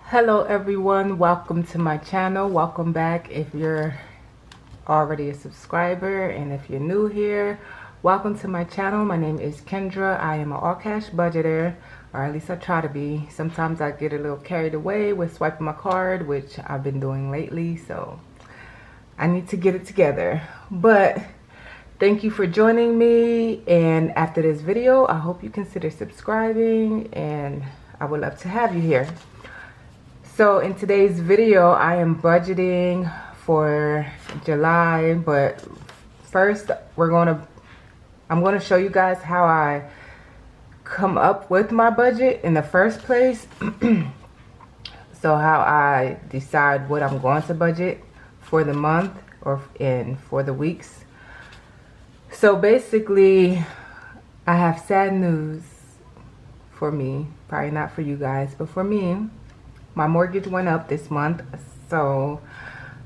Hello everyone, welcome to my channel. Welcome back if you're already a subscriber, and if you're new here, welcome to my channel. My name is Kendra. I am an all cash budgeter, or at least I try to be. Sometimes I get a little carried away with swiping my card, which I've been doing lately, so I need to get it together. But thank you for joining me, and after this video I hope you consider subscribing, and I would love to have you here. So in today's video, I am budgeting for July, but first I'm gonna show you guys how I come up with my budget in the first place. So how I decide what I'm going to budget for the month or for the weeks. So basically, I have sad news for me, probably not for you guys, but for me. My mortgage went up this month, so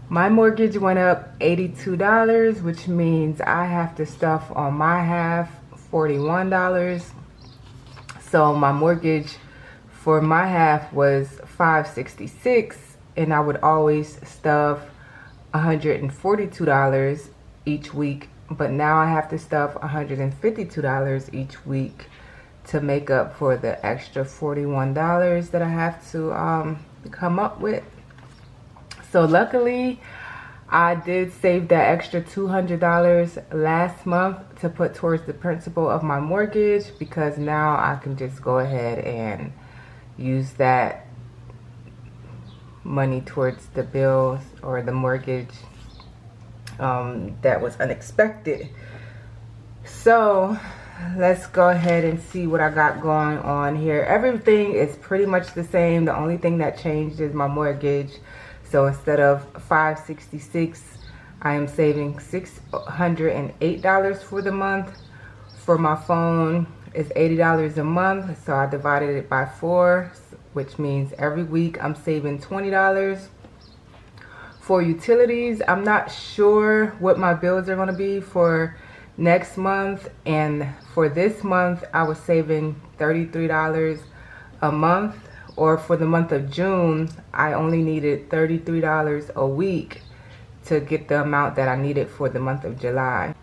my mortgage went up $82, which means I have to stuff on my half $41. So my mortgage for my half was $566, and I would always stuff $142 each week, but now I have to stuff $152 each week to make up for the extra $41 that I have to come up with. So luckily I did save that extra $200 last month to put towards the principal of my mortgage, because now I can just go ahead and use that money towards the bills or the mortgage that was unexpected. So let's go ahead and see what I got going on here. Everything is pretty much the same. The only thing that changed is my mortgage. So instead of $566, I am saving $608 for the month. For my phone, it's $80 a month, so I divided it by 4, which means every week I'm saving $20. For utilities, I'm not sure what my bills are going to be for next month, and for this month I was saving $33 a month, or for the month of June I only needed $33 a week to get the amount that I needed for the month of July.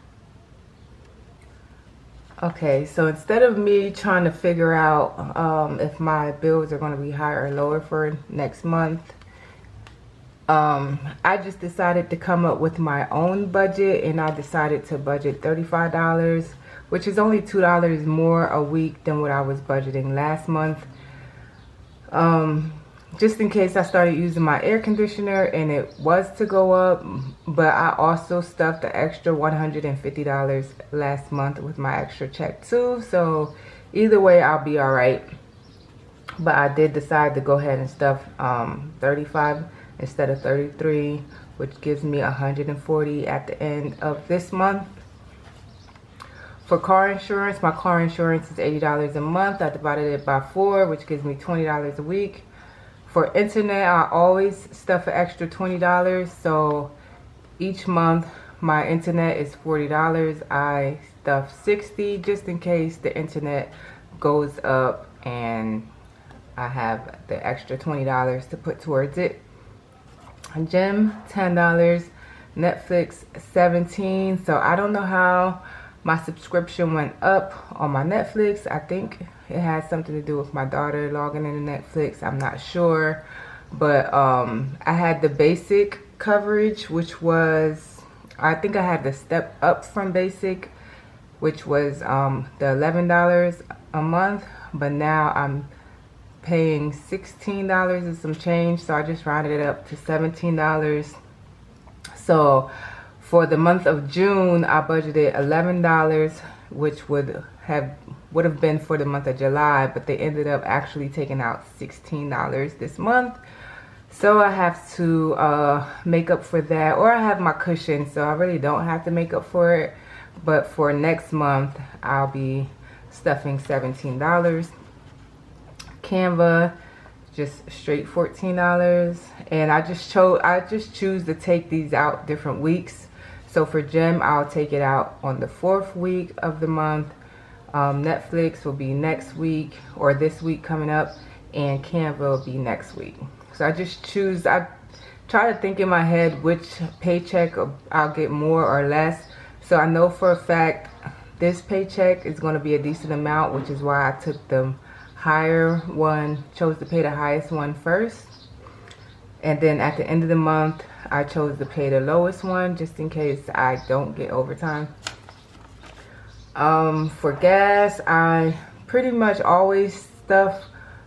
Okay, so instead of me trying to figure out if my bills are going to be higher or lower for next month, I just decided to come up with my own budget, and I decided to budget $35, which is only $2 more a week than what I was budgeting last month. Just in case I started using my air conditioner and it was to go up, but I also stuffed the extra $150 last month with my extra check too. So either way, I'll be all right. But I did decide to go ahead and stuff 35 instead of 33, which gives me 140 at the end of this month. For car insurance, my car insurance is $80 a month. I divided it by 4, which gives me $20 a week. For internet, I always stuff an extra $20, so each month my internet is $40. I stuff $60 just in case the internet goes up and I have the extra $20 to put towards it. Gym, $10, Netflix, $17. So I don't know how my subscription went up on my Netflix. I think it has something to do with my daughter logging into Netflix. I'm not sure, but I had the basic coverage, which was, I think I had the step up from basic, which was the $11 a month, but now I'm paying $16 and some change, so I just rounded it up to $17. So for the month of June, I budgeted $11, which would have been for the month of July, but they ended up actually taking out $16 this month. So I have to make up for that, or I have my cushion, so I really don't have to make up for it. But for next month, I'll be stuffing $17. Canva, just straight $14, and I just choose to take these out different weeks. So for gym, I'll take it out on the 4th week of the month. Netflix will be next week or this week coming up, and Canva will be next week. So I just choose, I try to think in my head which paycheck I'll get more or less. So I know for a fact this paycheck is going to be a decent amount, which is why I took the higher one, chose to pay the highest one first. And then at the end of the month, I chose to pay the lowest one just in case I don't get overtime. For gas, I pretty much always stuff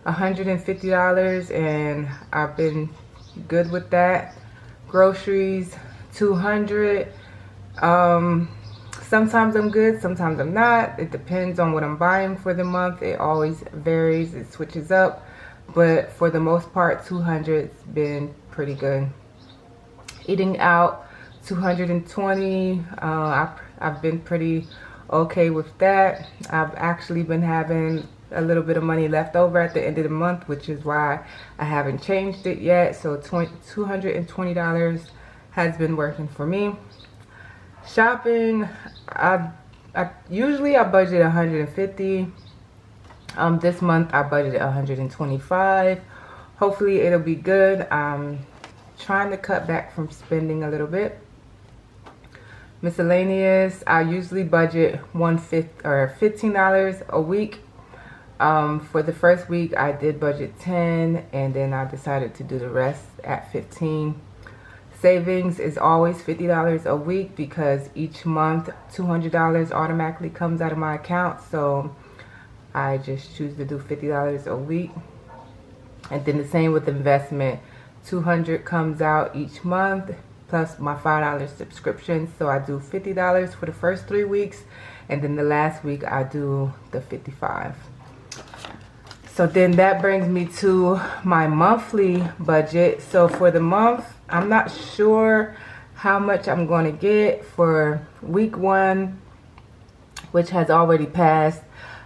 $150, and I've been good with that. Groceries, $200. Sometimes I'm good, sometimes I'm not. It depends on what I'm buying for the month. It always varies, it switches up. But for the most part, 200's been pretty good. Eating out, 220. I've been pretty okay with that. I've actually been having a little bit of money left over at the end of the month, which is why I haven't changed it yet. So $220 has been working for me. Shopping, usually I budget $150. This month I budgeted $125. Hopefully it'll be good. I'm trying to cut back from spending a little bit. Miscellaneous, I usually budget $15 a week. For the first week I did budget 10, and then I decided to do the rest at 15. Savings is always $50 a week because each month $200 automatically comes out of my account, so I just choose to do $50 a week. And then the same with investment, $200 comes out each month plus my $5 subscription, so I do $50 for the first 3 weeks, and then the last week I do the $55. So then that brings me to my monthly budget. So for the month, I'm not sure how much I'm going to get for week 1, which has already passed.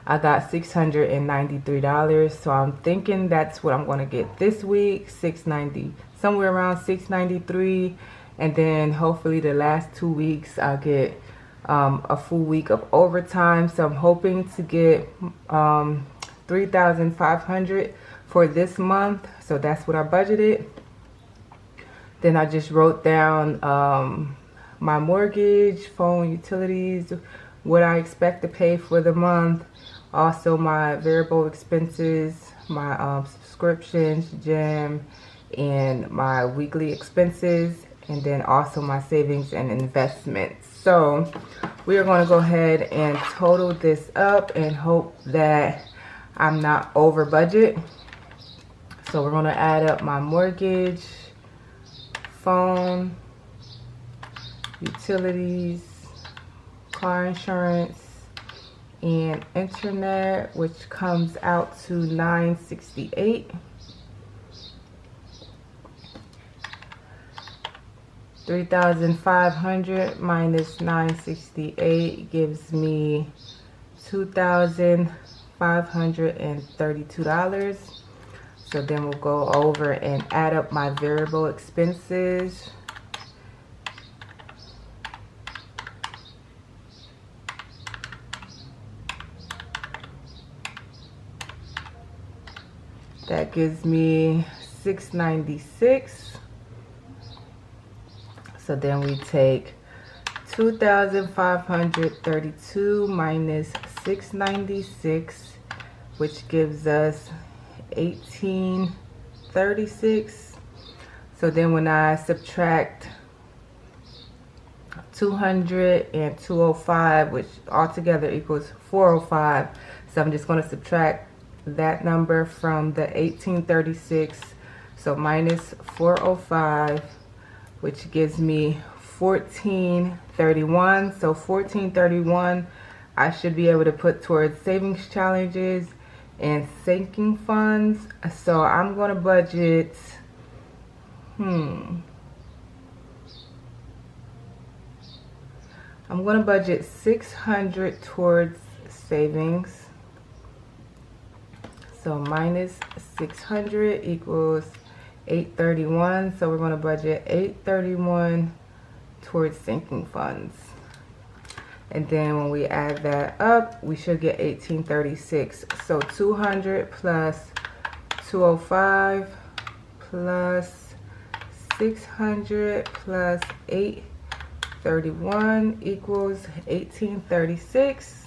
I got $693, so I'm thinking that's what I'm going to get this week, $690, somewhere around $693, and then hopefully the last 2 weeks I'll get a full week of overtime. So I'm hoping to get $3,500 for this month, so that's what I budgeted. Then I just wrote down my mortgage, phone, utilities, what I expect to pay for the month, also my variable expenses, my subscriptions, gym, and my weekly expenses, and then also my savings and investments. So we are going to go ahead and total this up and hope that I'm not over budget. So we're going to add up my mortgage, phone, utilities, car insurance, and internet, which comes out to $968. $3,500 minus $968 gives me $2,532. So then we'll go over and add up my variable expenses. That gives me $696. So then we take 2,532 minus 696, which gives us 1836. So then when I subtract 200 and 205, which altogether equals 405, so I'm just going to subtract that number from the 1836, so minus 405, which gives me 1431. So 1431 I should be able to put towards savings challenges and sinking funds. So I'm going to budget I'm going to budget 600 towards savings. So minus 600 equals 831. So we're going to budget 831 towards sinking funds. And then when we add that up, we should get 1836. So 200 plus 205 plus 600 plus 831 equals 1836.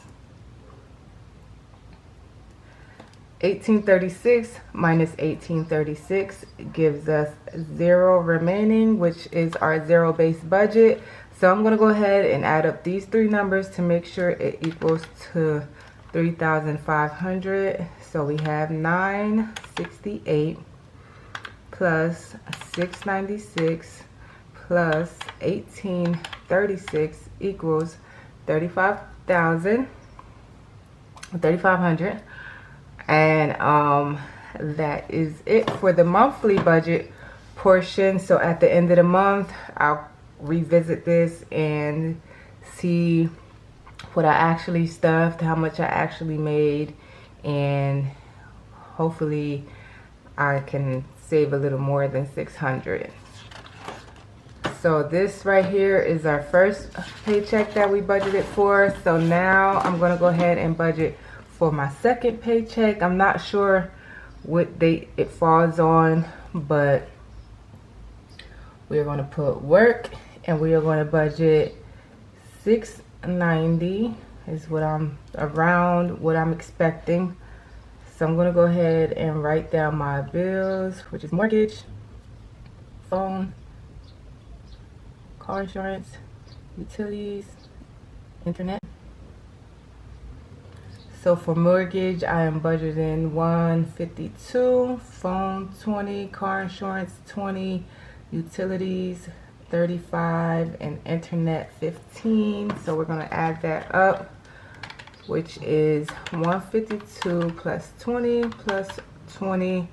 1836 minus 1836 gives us 0 remaining, which is our zero-based budget. So I'm going to go ahead and add up these three numbers to make sure it equals to 3,500. So we have 968 plus 696 plus 1836 equals 3,500. And that is it for the monthly budget portion. So at the end of the month, I'll revisit this and see what I actually stuffed, how much I actually made, and hopefully I can save a little more than 600. So this right here is our first paycheck that we budgeted for. So now I'm going to go ahead and budget for my second paycheck. I'm not sure what date it falls on, but we're going to put work, and we are going to budget $690 is what I'm around what I'm expecting. So I'm going to go ahead and write down my bills, which is mortgage, phone, car insurance, utilities, internet. So for mortgage, I am budgeting $152, phone $20, car insurance $20, utilities $35, and internet $15. So we're going to add that up, which is 152 plus 20 plus 20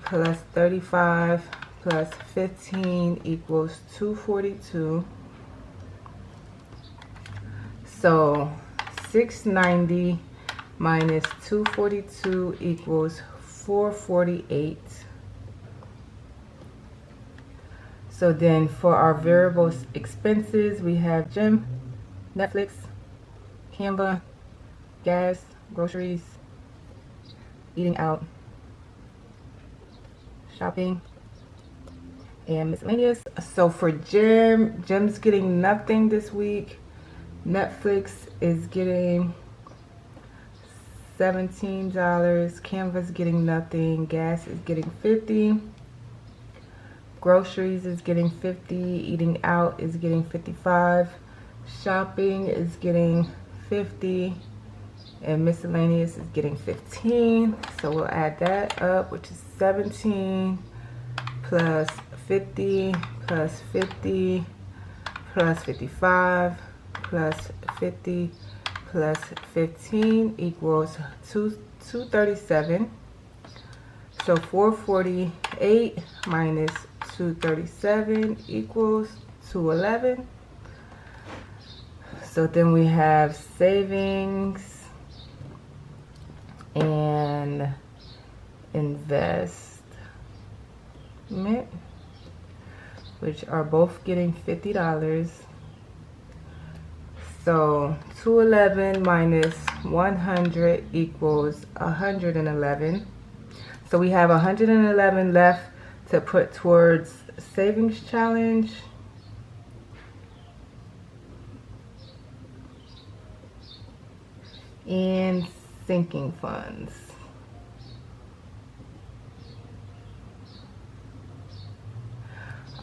plus 35 plus 15 equals 242. So 690 minus 242 equals 448. So then for our variable expenses, we have gym, Netflix, Canva, gas, groceries, eating out, shopping, and miscellaneous. So for gym's getting nothing this week. Netflix is getting $17, Canva's getting nothing, gas is getting 50, groceries is getting 50, eating out is getting 55, shopping is getting 50, and miscellaneous is getting 15. So we'll add that up, which is 17 plus 50 plus 50 plus 55 plus 50 plus 15 equals 237. So 448 minus 237 equals 211. So then we have savings and investment, which are both getting $50. So 211 minus 100 equals 111. So we have 111 left to put towards savings challenge. And sinking funds.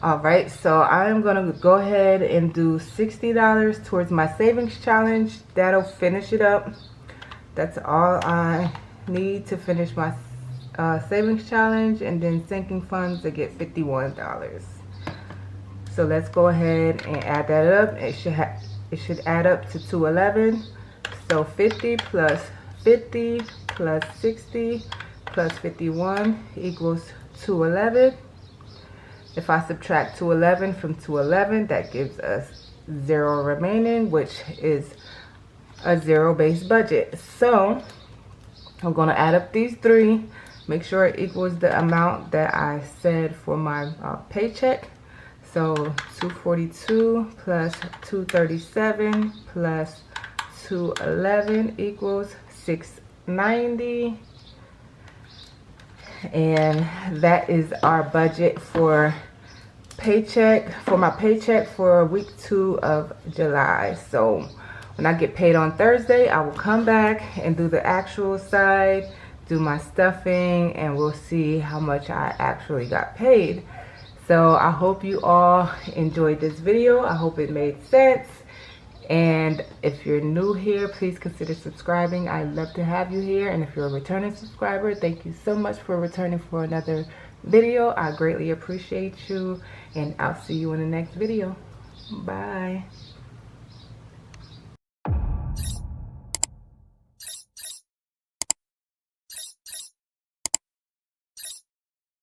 Alright, so I'm going to go ahead and do $60 towards my savings challenge. That'll finish it up. That's all I need to finish my savings challenge, and then sinking funds to get $51. So let's go ahead and add that up. It should add up to 211. So 50 plus 50 plus 60 plus 51 equals 211. If I subtract 211 from 211, that gives us 0 remaining, which is a zero-based budget. So I'm going to add up these three, make sure it equals the amount that I said for my paycheck. So 242 plus 237 plus 211 equals 690. And that is our budget for my paycheck for week 2 of July. So when I get paid on Thursday, I will come back and do the actual side, do my stuffing, and we'll see how much I actually got paid. So I hope you all enjoyed this video. I hope it made sense. And if you're new here, please consider subscribing. I'd love to have you here. And if you're a returning subscriber, thank you so much for returning for another video. I greatly appreciate you. And I'll see you in the next video. Bye.